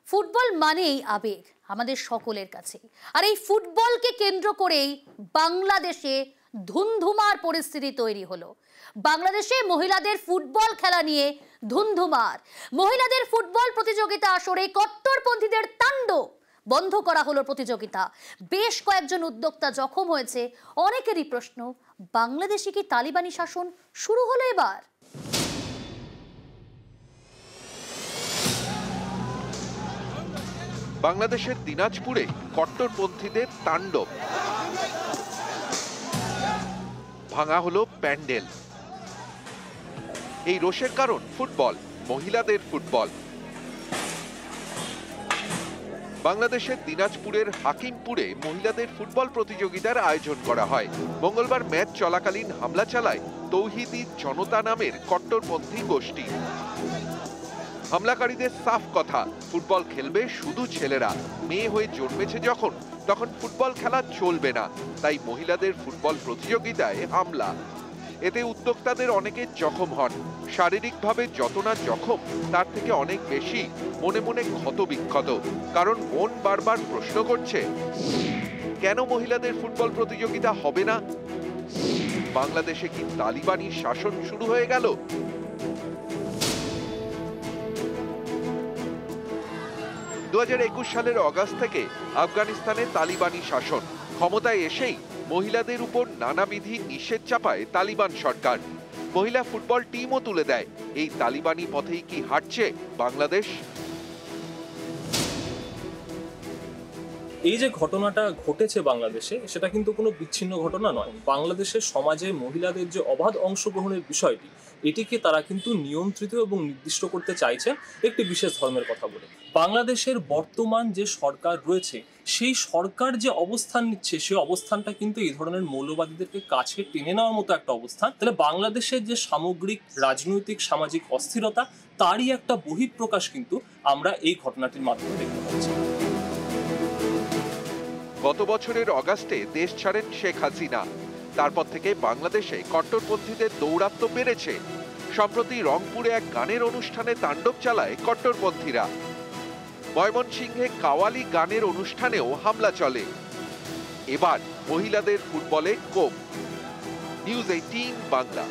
Football মানেই আবেগ আমাদের সকলের কাছে। আর এই ফুটবলকে কেন্দ্র করেই বাংলাদেশে ধুন্ধুমার পরিস্থিতি তৈরি হলো। বাংলাদেশে মহিলাদের ফুটবল খেলা নিয়ে ধুন্ধুমার। মহিলাদের ফুটবল প্রতিযোগিতা আসরে কট্টরপন্থীদের তাণ্ডব। বন্ধ করা হলো প্রতিযোগিতা। বেশ কয়েকজন উদ্যোক্তা জখম হয়েছে। অনেকেরই প্রশ্ন, বাংলাদেশে কি তালিবানি শাসন শুরু হলো এবার? বাংলাদেশের দিনাজপুরে কট্টরপন্থীদের তাণ্ডব। ভাঙা হলো প্যান্ডেল। এই রোষের কারণ ফুটবল, মহিলাদের ফুটবল। বাংলাদেশের দিনাজপুরের হাকিমপুরে মহিলাদের ফুটবল প্রতিযোগিতার আয়োজন করা হয়। মঙ্গলবার ম্যাচ চলাকালীন হামলা চালায় তৌহিদি জনতা নামের কট্টরপন্থী গোষ্ঠী। হামলাকারীদের সাফ কথা, ফুটবল খেলবে শুধু ছেলেরা, মেয়ে হয়ে জন্মেছে যখন তখন ফুটবল খেলা চলবে না, তাই মহিলাদের ফুটবল প্রতিযোগিতায় হামলা। এতে উদ্যোক্তাদের অনেকে জখম হন। শারীরিকভাবে যত না জখম, তার থেকে অনেক বেশি মনে মনে ক্ষতবিক্ষত। কারণ মন বারবার প্রশ্ন করছে, কেন মহিলাদের ফুটবল প্রতিযোগিতা হবে না? বাংলাদেশে কি তালিবানি শাসন শুরু হয়ে গেল? 2021 সালের অগাস্ট থেকে আফগানিস্তানে তালিবানি শাসন। ক্ষমতায় এসেই মহিলাদের উপর নানাবিধি নিষেধ চাপায় তালিবান সরকার। মহিলা ফুটবল টিমও তুলে দেয়। এই তালিবানি পথেই কি হাঁটছে বাংলাদেশ? এই যে ঘটনাটা ঘটেছে বাংলাদেশে, সেটা কিন্তু কোনো বিচ্ছিন্ন ঘটনা নয়। বাংলাদেশের সমাজে মহিলাদের যে অবাধ অংশগ্রহণের বিষয়টি, এটিকে তারা কিন্তু নিয়ন্ত্রিত এবং নির্দিষ্ট করতে চাইছেন একটি বিশেষ ধর্মের কথা বলে। বাংলাদেশের বর্তমান যে সরকার রয়েছে, সেই সরকার যে অবস্থান নিচ্ছে, সেই অবস্থানটা কিন্তু এই ধরনের মৌলবাদীদেরকে কাছে টেনে নেওয়ার মতো একটা অবস্থান। তাহলে বাংলাদেশের যে সামগ্রিক রাজনৈতিক সামাজিক অস্থিরতা, তারই একটা বহিঃপ্রকাশ কিন্তু আমরা এই ঘটনাটির মাধ্যমে দেখতে পাচ্ছি। গত বছরের অগাস্টে দেশ ছাড়েন শেখ হাসিনা। তারপর থেকে বাংলাদেশে কট্টরপন্থীদের দৌরাত্ম্য বেড়েছে। সম্প্রতি রংপুরে এক গানের অনুষ্ঠানে তাণ্ডব চালায় কট্টরপন্থীরা। ময়মনসিংহে কাওয়ালি গানের অনুষ্ঠানেও হামলা চলে। এবার মহিলাদের ফুটবলে কোপ। নিউজ 18 বাংলা।